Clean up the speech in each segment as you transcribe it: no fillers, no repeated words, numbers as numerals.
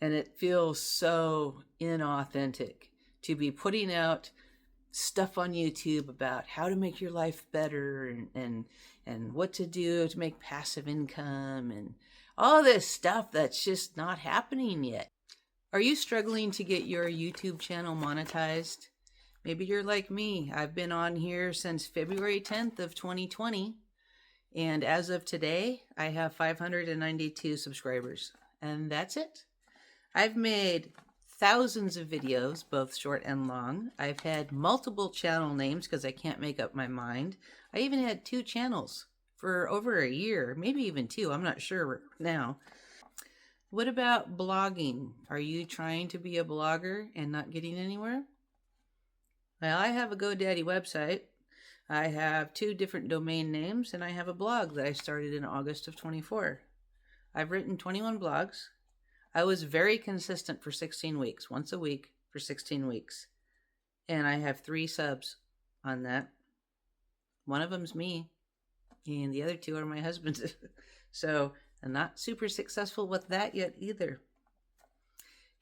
And it feels so inauthentic to be putting out stuff on YouTube about how to make your life better and what to do to make passive income and all this stuff that's just not happening yet. Are you struggling to get your YouTube channel monetized? Maybe you're like me. I've been on here since February 10th of 2020, and as of today, I have 592 subscribers, and that's it. I've made thousands of videos, both short and long. I've had multiple channel names because I can't make up my mind. I even had 2 channels for over a year, maybe even 2. I'm not sure now. What about blogging? Are you trying to be a blogger and not getting anywhere? Well, I have a GoDaddy website. I have 2 different domain names, and I have a blog that I started in August of 24. I've written 21 blogs. I was very consistent for 16 weeks, once a week for 16 weeks. And I have 3 subs on that. One of them's me, and the other 2 are my husband's. So I'm not super successful with that yet either.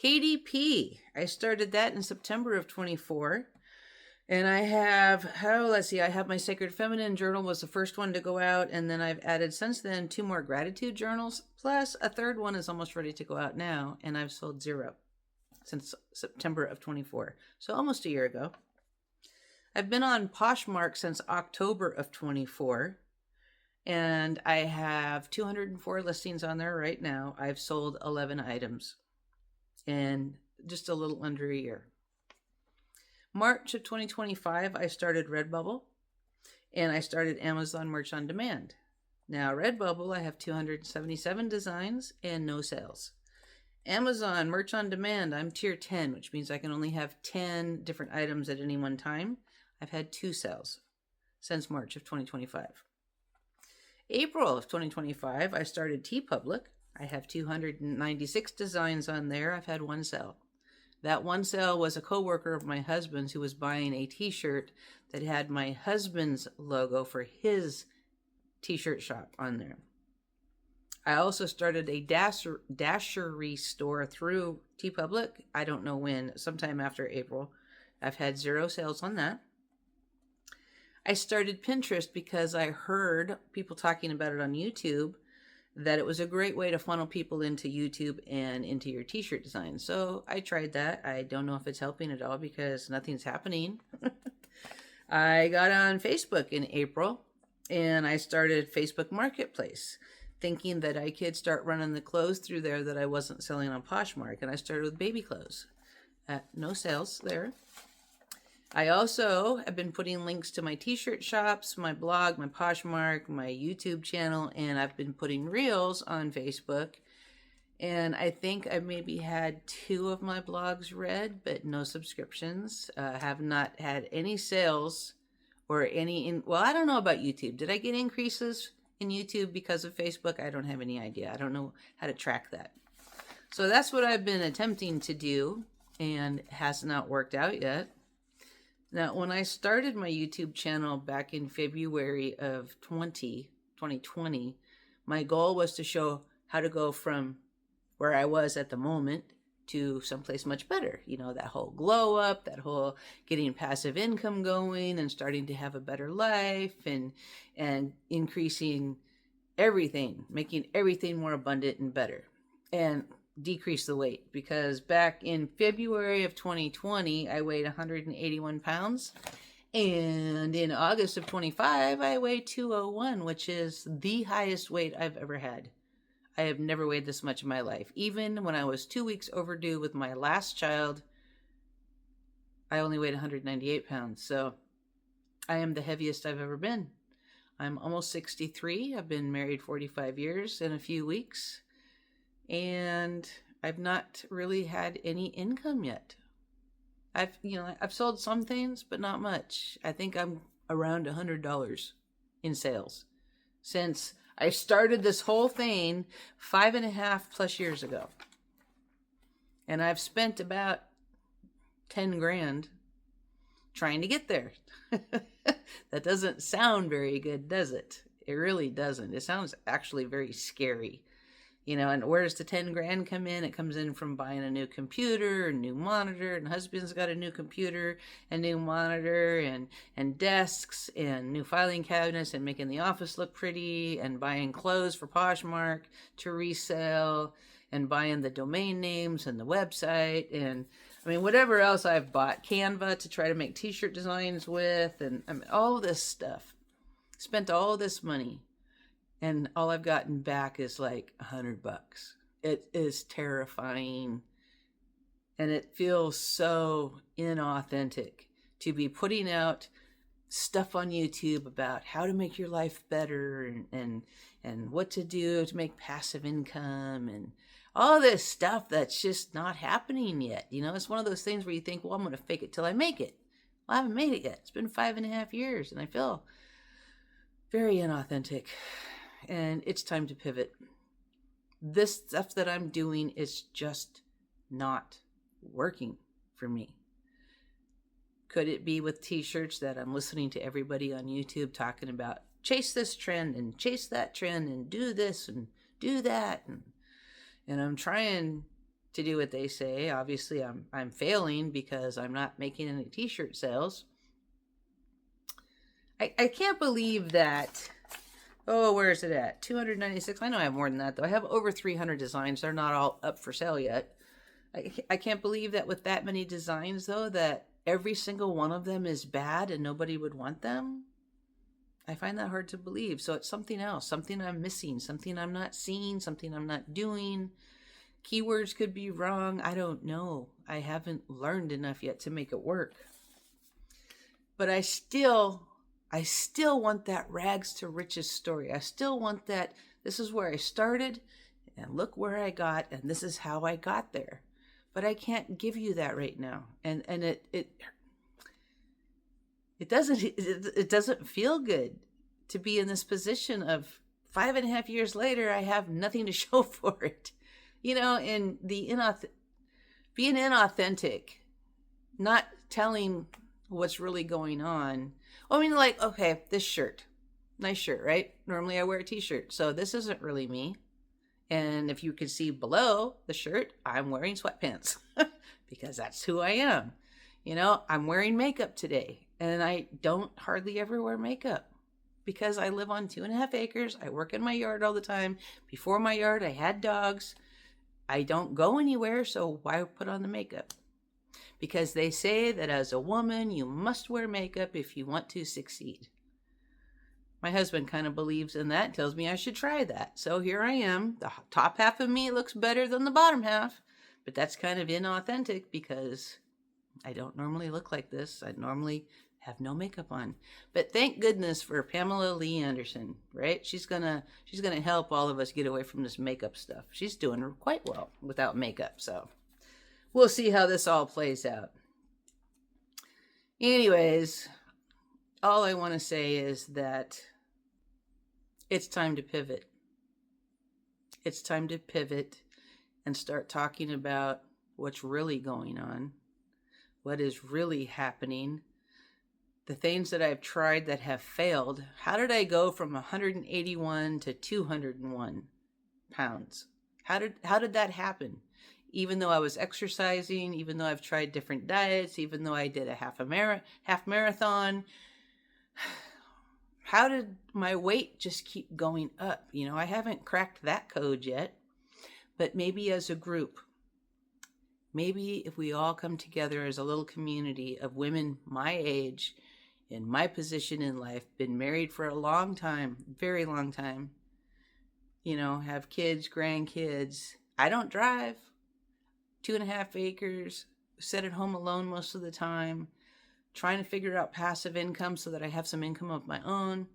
KDP, I started that in September of 24. And I have, I have my Sacred Feminine journal was the first one to go out. And then I've added since then 2 more gratitude journals. Plus a third one is almost ready to go out now. And I've sold 0 since September of 24. So almost a year ago. I've been on Poshmark since October of 24. And I have 204 listings on there right now. I've sold 11 items in just a little under a year. March of 2025, I started Redbubble, and I started Amazon Merch on Demand. Now, Redbubble, I have 277 designs and no sales. Amazon Merch on Demand, I'm tier 10, which means I can only have 10 different items at any one time. I've had 2 sales since March of 2025. April of 2025, I started TeePublic. I have 296 designs on there. I've had 1 sale. That 1 sale was a coworker of my husband's who was buying a t-shirt that had my husband's logo for his t-shirt shop on there. I also started a dashery store through TeePublic. I don't know when, sometime after April. I've had 0 sales on that. I started Pinterest because I heard people talking about it on YouTube, that it was a great way to funnel people into YouTube and into your t-shirt design. So I tried that. I don't know if it's helping at all because nothing's happening. I got on Facebook in April and I started Facebook Marketplace, thinking that I could start running the clothes through there that I wasn't selling on Poshmark. And I started with baby clothes. No sales there. I also have been putting links to my t-shirt shops, my blog, my Poshmark, my YouTube channel, and I've been putting reels on Facebook. And I think I maybe had 2 of my blogs read, but no subscriptions. Have not had any sales or any, well, I don't know about YouTube. Did I get increases in YouTube because of Facebook? I don't have any idea. I don't know how to track that. So that's what I've been attempting to do and has not worked out yet. Now, when I started my YouTube channel back in February of 2020, my goal was to show how to go from where I was at the moment to someplace much better. You know, that whole glow up, that whole getting passive income going and starting to have a better life and increasing everything, making everything more abundant and better. And decrease the weight, because back in February of 2020 I weighed 181 pounds, and in August of 25 I weighed 201, which is the highest weight I've ever had. I have never weighed this much in my life. Even when I was 2 weeks overdue with my last child, I only weighed 198 pounds. So I am the heaviest I've ever been. I'm almost 63. I've been married 45 years in a few weeks. And I've not really had any income yet. I've sold some things, but not much. I think I'm around $100 in sales since I started this whole thing 5.5+ years ago. And I've spent about 10 grand trying to get there. That doesn't sound very good, does it? It really doesn't. It sounds actually very scary And where does the 10 grand come in? It comes in from buying a new computer, a new monitor, and husband's got a new computer, a new monitor, and desks, and new filing cabinets, and making the office look pretty, and buying clothes for Poshmark to resell, and buying the domain names and the website, and whatever else I've bought, Canva to try to make t-shirt designs with, and all this stuff. Spent all this money. And all I've gotten back is like $100. It is terrifying. And it feels so inauthentic to be putting out stuff on YouTube about how to make your life better and what to do to make passive income and all this stuff that's just not happening yet. It's one of those things where you think, well, I'm going to fake it till I make it. Well, I haven't made it yet. It's been 5.5 years and I feel very inauthentic. And it's time to pivot. This stuff that I'm doing is just not working for me. Could it be with t-shirts that I'm listening to everybody on YouTube talking about chase this trend and chase that trend and do this and do that, and I'm trying to do what they say. Obviously I'm failing because I'm not making any t-shirt sales. I can't believe that. Oh, where is it at? 296. I know I have more than that, though. I have over 300 designs. They're not all up for sale yet. I can't believe that with that many designs, though, that every single one of them is bad and nobody would want them. I find that hard to believe. So it's something else, something I'm missing, something I'm not seeing, something I'm not doing. Keywords could be wrong. I don't know. I haven't learned enough yet to make it work. But I still want that rags to riches story. I still want that. This is where I started and look where I got and this is how I got there. But I can't give you that right now. And it doesn't feel good to be in this position of 5.5 years later, I have nothing to show for it. And being inauthentic, not telling what's really going on. Okay, this shirt, nice shirt, right? Normally I wear a t-shirt, so this isn't really me. And if you can see below the shirt, I'm wearing sweatpants because that's who I am. I'm wearing makeup today and I don't hardly ever wear makeup because I live on 2.5 acres. I work in my yard all the time. Before my yard, I had dogs. I don't go anywhere, so why put on the makeup? Because they say that as a woman, you must wear makeup if you want to succeed. My husband kind of believes in that, tells me I should try that. So here I am. The top half of me looks better than the bottom half, but that's kind of inauthentic because I don't normally look like this. I normally have no makeup on. But thank goodness for Pamela Lee Anderson, right? She's gonna help all of us get away from this makeup stuff. She's doing quite well without makeup, so we'll see how this all plays out. Anyways, all I want to say is that it's time to pivot. It's time to pivot and start talking about what's really going on, what is really happening, the things that I've tried that have failed. How did I go from 181 to 201 pounds? How did that happen? Even though I was exercising, even though I've tried different diets, even though I did a half marathon, how did my weight just keep going up? I haven't cracked that code yet, but maybe as a group, maybe if we all come together as a little community of women my age, in my position in life, been married for a long time, very long time, have kids, grandkids. I don't drive. 2.5 acres, sit at home alone most of the time, trying to figure out passive income so that I have some income of my own.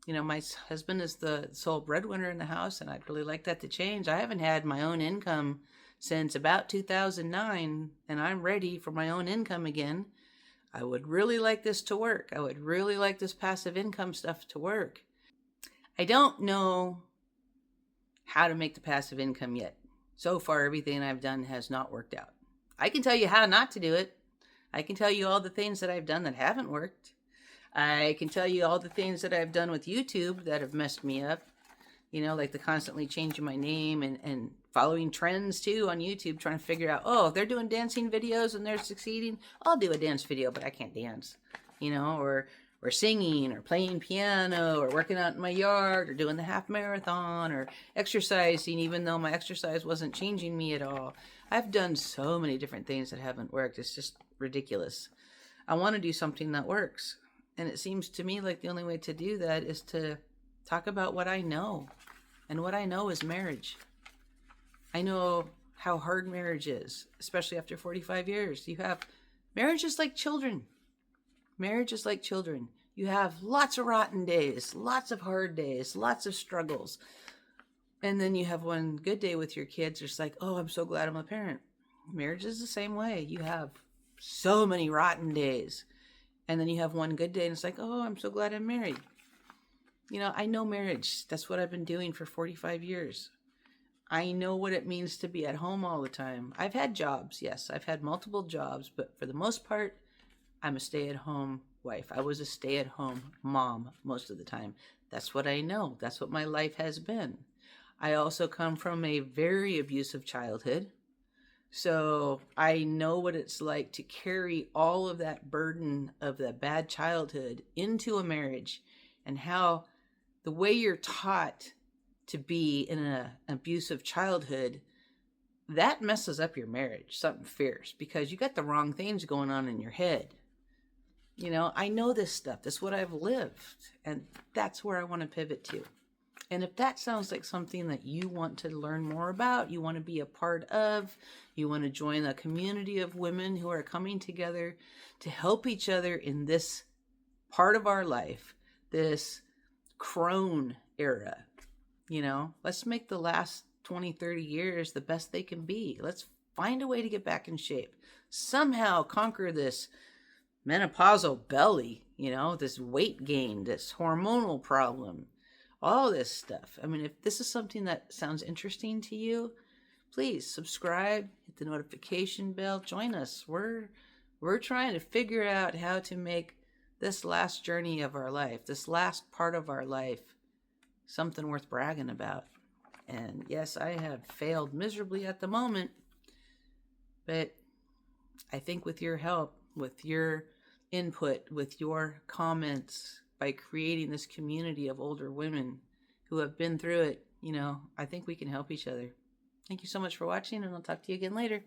My husband is the sole breadwinner in the house, and I'd really like that to change. I haven't had my own income since about 2009, and I'm ready for my own income again. I would really like this to work. I would really like this passive income stuff to work. I don't know how to make the passive income yet. So far, everything I've done has not worked out. I can tell you how not to do it. I can tell you all the things that I've done that haven't worked. I can tell you all the things that I've done with YouTube that have messed me up. like the constantly changing my name and following trends too on YouTube, trying to figure out, oh, if they're doing dancing videos and they're succeeding, I'll do a dance video, but I can't dance, or singing or playing piano or working out in my yard or doing the half marathon or exercising, even though my exercise wasn't changing me at all. I've done so many different things that haven't worked. It's just ridiculous. I want to do something that works. And it seems to me like the only way to do that is to talk about what I know. And what I know is marriage. I know how hard marriage is, especially after 45 years. Marriage is like children. Marriage is like children. You have lots of rotten days, lots of hard days, lots of struggles. And then you have one good day with your kids. It's like, oh, I'm so glad I'm a parent. Marriage is the same way. You have so many rotten days. And then you have one good day and it's like, oh, I'm so glad I'm married. I know marriage. That's what I've been doing for 45 years. I know what it means to be at home all the time. I've had jobs, yes. I've had multiple jobs, but for the most part, I'm a stay-at-home wife. I was a stay-at-home mom most of the time. That's what I know. That's what my life has been. I also come from a very abusive childhood. So I know what it's like to carry all of that burden of that bad childhood into a marriage, and how the way you're taught to be in an abusive childhood, that messes up your marriage, something fierce, because you got the wrong things going on in your head. I know this stuff. That's what I've lived. And that's where I want to pivot to. And if that sounds like something that you want to learn more about, you want to be a part of, you want to join a community of women who are coming together to help each other in this part of our life, this crone era, let's make the last 20, 30 years the best they can be. Let's find a way to get back in shape. Somehow conquer this menopausal belly, this weight gain, this hormonal problem, all this stuff. I mean, if this is something that sounds interesting to you, please subscribe, hit the notification bell, join us. We're trying to figure out how to make this last journey of our life, this last part of our life, something worth bragging about. And yes, I have failed miserably at the moment, but I think with your help, with your input, with your comments, by creating this community of older women who have been through it, I think we can help each other. Thank you so much for watching, and I'll talk to you again later.